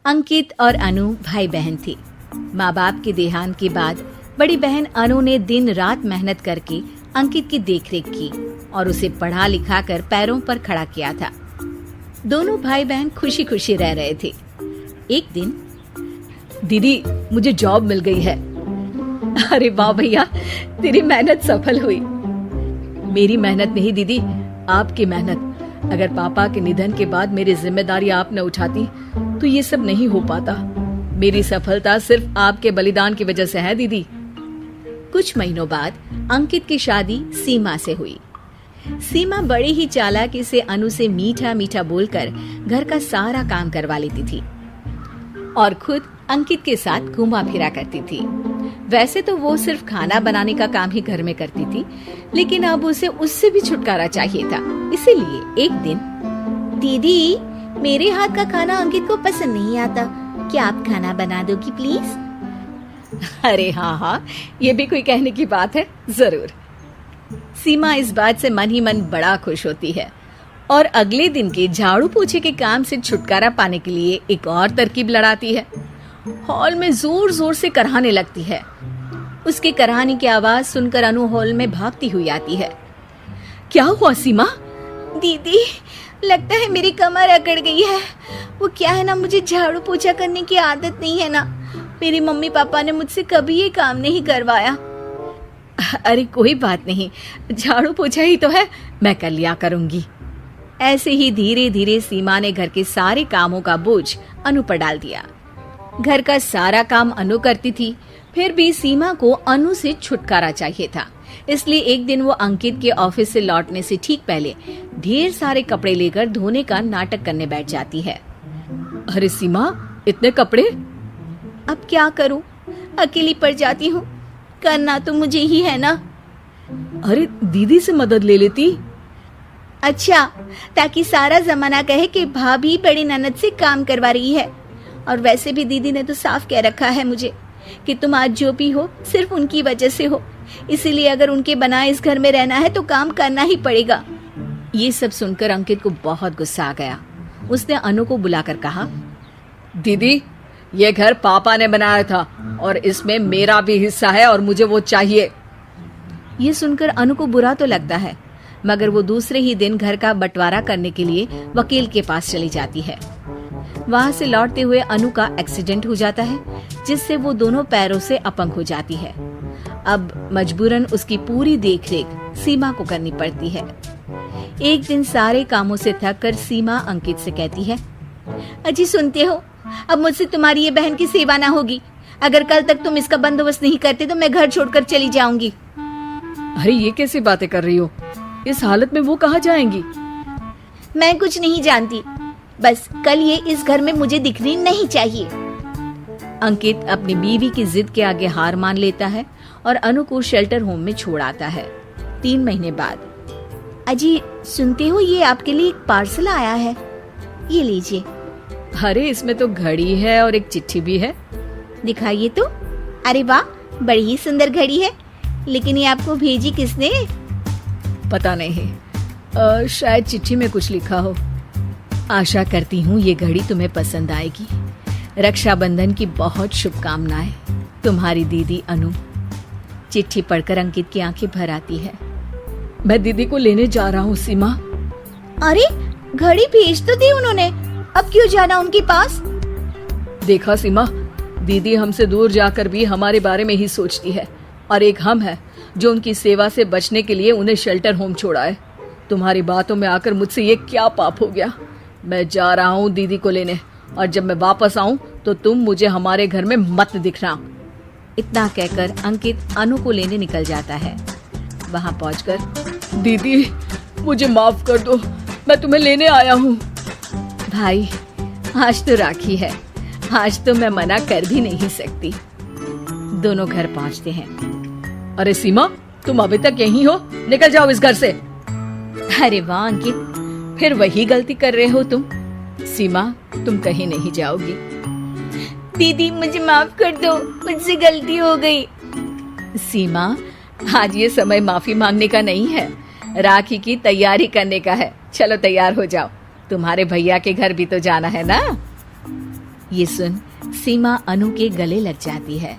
अंकित और अनु भाई बहन थे। माँ बाप के देहांत के बाद बड़ी बहन अनु ने दिन रात मेहनत करके अंकित की देखरेख की और उसे पढ़ा लिखा कर पैरों पर खड़ा किया था। दोनों भाई बहन खुशी खुशी रह रहे थे। एक दिन, दीदी मुझे जॉब मिल गई है। अरे वाह भैया, तेरी मेहनत सफल हुई। मेरी मेहनत नहीं दीदी, आपकी मेहनत। अगर पापा के निधन के बाद मेरी जिम्मेदारी आप न उठाती तो ये सब नहीं हो पाता। मेरी सफलता सिर्फ आपके बलिदान की वजह से है दीदी। कुछ महीनों बाद अंकित की शादी सीमा से हुई। सीमा बड़ी ही चालाकी से अनु से मीठा मीठा बोलकर घर का सारा काम करवा लेती थी और खुद अंकित के साथ घुमा फिरा करती थी। वैसे तो वो सिर्फ खाना बनाने का काम ही घर में करती थी, लेकिन अब उसे उससे भी छुटकारा चाहिए था। इसीलिए एक दिन, दीदी मेरे हाथ का खाना अंकित को पसंद नहीं आता, क्या आप खाना बना दोगी प्लीज? अरे हाँ, ये भी कोई कहने की बात है, जरूर। सीमा इस बात से मन ही मन बड़ा खुश होती है और अगले दिन के झाड़ू पोछे के काम से छुटकारा पाने के लिए एक और तरकीब लड़ाती है। हॉल में जोर जोर से कराहने लगती है। उसके कराहने की आवाज सुनकर अनु हॉल में भागती हुई आती है। क्या हुआ सीमा? दीदी लगता है मेरी कमर अकड़ गई है। वो क्या है ना, मुझे झाड़ू पोछा करने की आदत नहीं है ना। मेरी मम्मी पापा ने मुझसे कभी ये काम नहीं करवाया। अरे कोई बात नहीं, झाड़ू पोछा ही तो है, मैं कर लिया करूंगी। ऐसे ही धीरे धीरे सीमा ने घर के सारे कामों का बोझ अनु पर डाल दिया। घर का सारा काम अनु करती थी, फिर भी सीमा को अनु से छुटकारा चाहिए था। इसलिए एक दिन वो अंकित के ऑफिस से लौटने से ठीक पहले ढेर सारे कपड़े लेकर धोने का नाटक करने बैठ जाती है। अरे सीमा, इतने कपड़े? अब क्या करूं, अकेली पड़ जाती हूँ। करना तो मुझे ही है ना। अरे दीदी से मदद ले लेती। अच्छा, ताकि सारा जमाना कहे कि भाभी बड़ी ननद से काम करवा रही है। और वैसे भी दीदी ने तो साफ कह रखा है मुझे कि तुम आज जो भी हो सिर्फ उनकी वजह से हो, इसीलिए अगर उनके बनाए इस घर में रहना है तो काम करना ही पड़ेगा। ये सब सुनकर अंकित को बहुत गुस्सा आ गया। उसने अनु को बुलाकर कहा, दीदी ये घर पापा ने बनाया था और इसमें मेरा भी हिस्सा है और मुझे वो चाहिए। ये सुनकर अनु को बुरा तो लगता है, मगर वो दूसरे ही दिन घर का बंटवारा करने के लिए वकील के पास चली जाती है। वहां से लौटते हुए अनु का एक्सीडेंट हो जाता है, जिससे वो दोनों पैरों से अपंग हो जाती है। अब मजबूरन उसकी पूरी देखरेख सीमा को करनी पड़ती है। एक दिन सारे कामों से थक कर सीमा अंकित से कहती है, अजी सुनते हो, अब मुझसे तुम्हारी ये बहन की सेवा ना होगी। अगर कल तक तुम इसका बंदोबस्त नहीं करते तो मैं घर छोड़कर चली जाऊंगी। अरे ये कैसी बातें कर रही हो? इस हालत में वो कहाँ जाएंगी? मैं कुछ नहीं जानती, बस कल ये इस घर में मुझे दिखनी नहीं चाहिए। अंकित अपनी बीवी की जिद के आगे हार मान लेता है और अनु को शेल्टर होम में छोड़ आता है। 3 महीने बाद, अजी सुनते हो, ये आपके लिए एक पार्सल आया है, ये लीजिए। अरे इसमें तो घड़ी है और एक चिट्ठी भी है। दिखाइए तो। अरे वाह, बड़ी ही सुंदर घड़ी है, लेकिन ये आपको भेजी किसने? पता नहीं, शायद चिट्ठी में कुछ लिखा हो। आशा करती हूँ ये घड़ी तुम्हें पसंद आएगी। रक्षाबंधन की बहुत शुभकामनाएं, तुम्हारी दीदी अनु। चिट्ठी पढ़कर अंकित की आंखें भर आती है। मैं दीदी को लेने जा रहा हूँ सीमा। अरे घड़ी भेज तो दी उन्होंने, अब क्यों जाना उनके पास? देखा सीमा, दीदी हमसे दूर जाकर भी हमारे बारे में ही सोचती है, और एक हम है जो उनकी सेवा से बचने के लिए उन्हें शेल्टर होम छोड़ा है। तुम्हारी बातों में आकर मुझसे ये क्या पाप हो गया? मैं जा रहा हूँ दीदी को लेने, और जब मैं वापस आऊँ तो तुम मुझे हमारे घर में मत दिखना। इतना कहकर अंकित अनु को लेने निकल जाता है। वहाँ पहुंचकर, दीदी मुझे माफ कर दो, मैं तुम्हें लेने आया हूँ। भाई आज तो राखी है, आज तो मैं मना कर भी नहीं सकती। दोनों घर पहुंचते हैं। अरे सीमा, तुम अभी तक यहीं हो? निकल जाओ इस घर से। अरे वाह अंकित, फिर वही गलती कर रहे हो तुम। सीमा, तुम कहीं नहीं जाओगी। दीदी मुझे माफ कर दो, मुझसे गलती हो गई। सीमा, आज ये समय माफी मांगने का नहीं है, राखी की तैयारी करने का है। चलो तैयार हो जाओ, तुम्हारे भैया के घर भी तो जाना है ना। ये सुन सीमा अनु के गले लग जाती है